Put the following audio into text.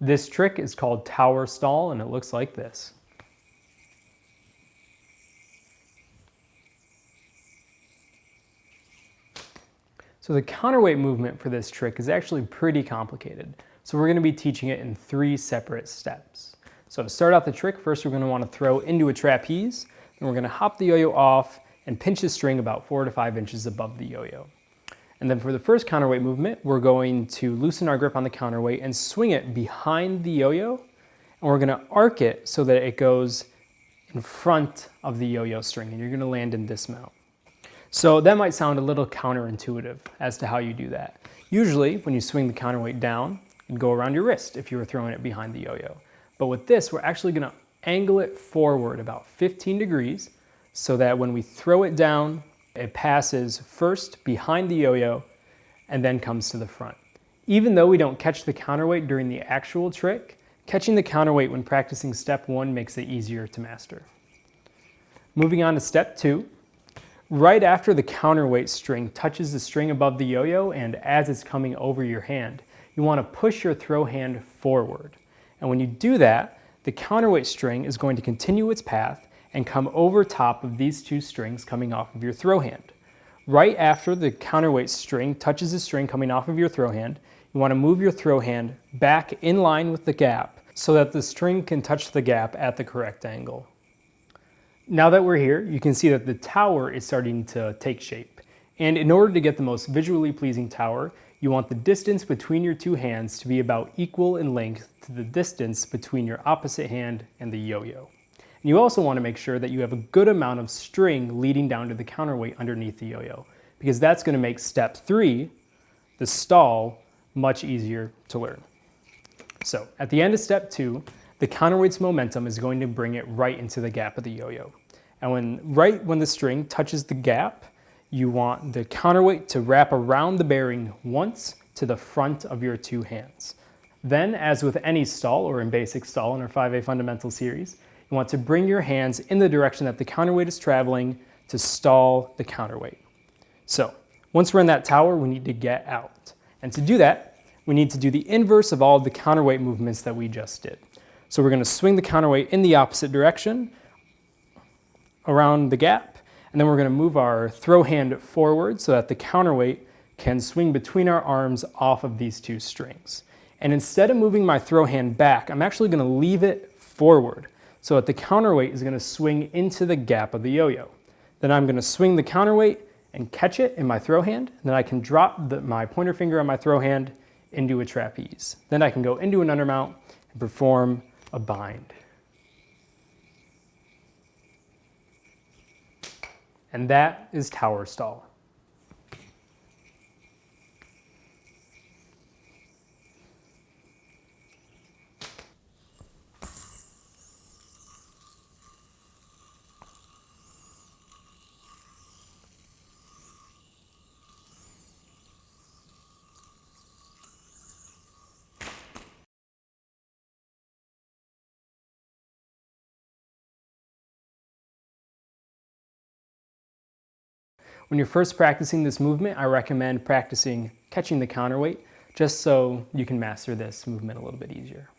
This trick is called tower stall, and it looks like this. So the counterweight movement for this trick is actually pretty complicated. So we're going to be teaching it in 3 separate steps. So to start out the trick, first we're going to want to throw into a trapeze, then we're going to hop the yo-yo off and pinch the string about 4 to 5 inches above the yo-yo. And then for the first counterweight movement, we're going to loosen our grip on the counterweight and swing it behind the yo-yo, and we're going to arc it so that it goes in front of the yo-yo string, and you're going to land in this mount. So that might sound a little counterintuitive as to how you do that. Usually, when you swing the counterweight down, it'd go around your wrist if you were throwing it behind the yo-yo. But with this, we're actually going to angle it forward about 15 degrees so that when we throw it down, it passes first behind the yo-yo and then comes to the front. Even though we don't catch the counterweight during the actual trick, catching the counterweight when practicing step 1 makes it easier to master. Moving on to step 2. Right after the counterweight string touches the string above the yo-yo and as it's coming over your hand, you want to push your throw hand forward. And when you do that, the counterweight string is going to continue its path and come over top of these 2 strings coming off of your throw hand. Right after the counterweight string touches the string coming off of your throw hand, you want to move your throw hand back in line with the gap so that the string can touch the gap at the correct angle. Now that we're here, you can see that the tower is starting to take shape. And in order to get the most visually pleasing tower, you want the distance between your 2 hands to be about equal in length to the distance between your opposite hand and the yo-yo. And you also want to make sure that you have a good amount of string leading down to the counterweight underneath the yo-yo, because that's going to make step 3, the stall, much easier to learn. So at the end of step 2, the counterweight's momentum is going to bring it right into the gap of the yo-yo. And right when the string touches the gap, you want the counterweight to wrap around the bearing once to the front of your 2 hands. Then, as with any stall, or in basic stall in our 5A fundamental series, you want to bring your hands in the direction that the counterweight is traveling to stall the counterweight. So, once we're in that tower, we need to get out. And to do that, we need to do the inverse of all of the counterweight movements that we just did. So we're going to swing the counterweight in the opposite direction around the gap, and then we're going to move our throw hand forward so that the counterweight can swing between our arms off of these 2 strings. And instead of moving my throw hand back, I'm actually going to leave it forward so that the counterweight is going to swing into the gap of the yo-yo. Then I'm going to swing the counterweight and catch it in my throw hand, and then I can drop my pointer finger on my throw hand into a trapeze. Then I can go into an undermount and perform a bind. And that is tower stall. When you're first practicing this movement, I recommend practicing catching the counterweight just so you can master this movement a little bit easier.